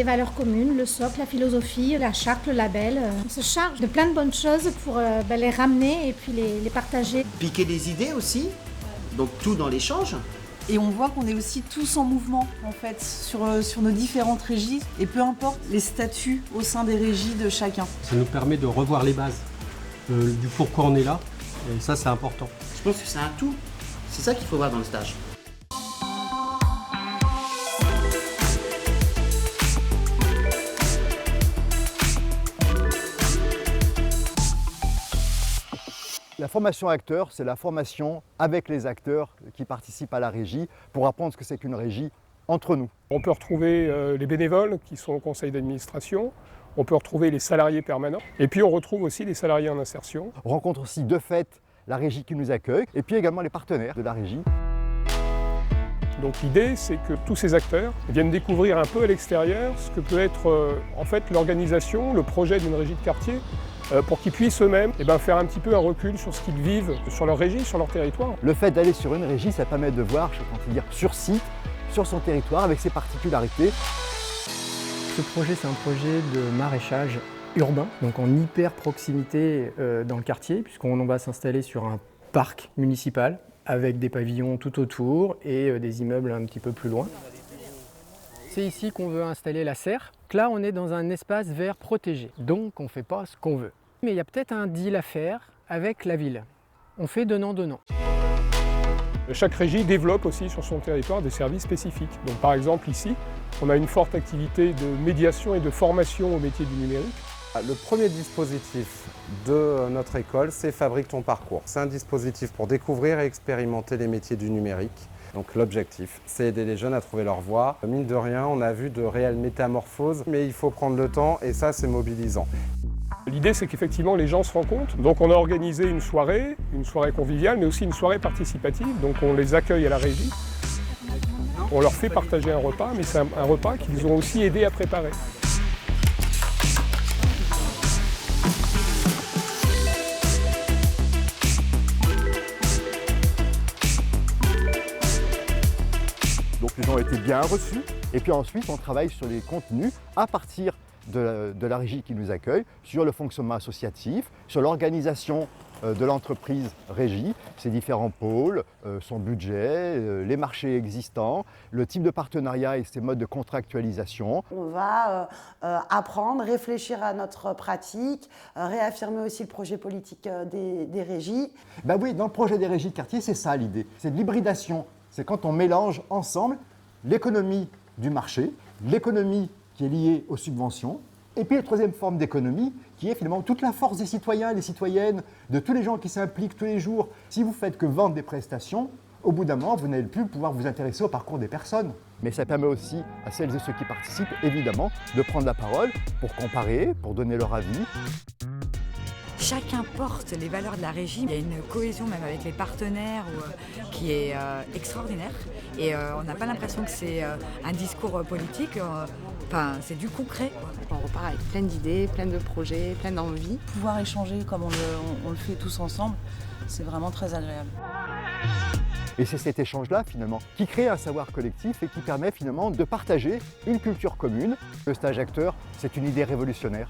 les valeurs communes, le socle, la philosophie, la charte, le label. On se charge de plein de bonnes choses pour les ramener et puis les partager. Piquer des idées aussi, donc tout dans l'échange. Et on voit qu'on est aussi tous en mouvement en fait sur nos différentes régies et peu importe les statuts au sein des régies de chacun. Ça nous permet de revoir les bases du pourquoi on est là et ça c'est important. Je pense que c'est un tout. C'est ça qu'il faut voir dans le stage. La formation acteur, c'est la formation avec les acteurs qui participent à la régie pour apprendre ce que c'est qu'une régie entre nous. On peut retrouver les bénévoles qui sont au conseil d'administration, on peut retrouver les salariés permanents et puis on retrouve aussi les salariés en insertion. On rencontre aussi de fait la régie qui nous accueille et puis également les partenaires de la régie. Donc l'idée, c'est que tous ces acteurs viennent découvrir un peu à l'extérieur ce que peut être en fait l'organisation, le projet d'une régie de quartier, pour qu'ils puissent eux-mêmes faire un petit peu un recul sur ce qu'ils vivent sur leur régie, sur leur territoire. Le fait d'aller sur une régie, ça permet de voir, sur site, sur son territoire, avec ses particularités. Ce projet, c'est un projet de maraîchage urbain, donc en hyper proximité dans le quartier, puisqu'on va s'installer sur un parc municipal avec des pavillons tout autour et des immeubles un petit peu plus loin. C'est ici qu'on veut installer la serre. Là, on est dans un espace vert protégé, donc on ne fait pas ce qu'on veut. Mais il y a peut-être un deal à faire avec la ville. On fait donnant-donnant. Chaque régie développe aussi sur son territoire des services spécifiques. Donc par exemple ici, on a une forte activité de médiation et de formation au métier du numérique. Le premier dispositif de notre école, c'est Fabrique ton parcours. C'est un dispositif pour découvrir et expérimenter les métiers du numérique. Donc l'objectif, c'est aider les jeunes à trouver leur voie. Mine de rien, on a vu de réelles métamorphoses, mais il faut prendre le temps et ça, c'est mobilisant. L'idée, c'est qu'effectivement, les gens se rencontrent. Donc on a organisé une soirée conviviale, mais aussi une soirée participative. Donc on les accueille à la régie. On leur fait partager un repas, mais c'est un repas qu'ils ont aussi aidé à préparer. Donc les gens ont été bien reçus. Et puis ensuite, on travaille sur les contenus à partir de la régie qui nous accueille, sur le fonctionnement associatif, sur l'organisation de l'entreprise régie, ses différents pôles, son budget, les marchés existants, le type de partenariat et ses modes de contractualisation. On va apprendre, réfléchir à notre pratique, réaffirmer aussi le projet politique des régies. Ben oui, dans le projet des régies de quartier, c'est ça l'idée, c'est de l'hybridation. C'est quand on mélange ensemble l'économie du marché, l'économie qui est liée aux subventions, et puis la troisième forme d'économie qui est finalement toute la force des citoyens et des citoyennes, de tous les gens qui s'impliquent tous les jours. Si vous faites que vendre des prestations, au bout d'un moment, vous n'allez plus pouvoir vous intéresser au parcours des personnes. Mais ça permet aussi à celles et ceux qui participent, évidemment, de prendre la parole pour comparer, pour donner leur avis. Chacun porte les valeurs de la régie. Il y a une cohésion même avec les partenaires qui est extraordinaire. Et on n'a pas l'impression que c'est un discours politique. C'est du concret. On repart avec plein d'idées, plein de projets, plein d'envies. Pouvoir échanger comme on le fait tous ensemble, c'est vraiment très agréable. Et c'est cet échange-là, finalement, qui crée un savoir collectif et qui permet, finalement, de partager une culture commune. Le stage acteur, c'est une idée révolutionnaire.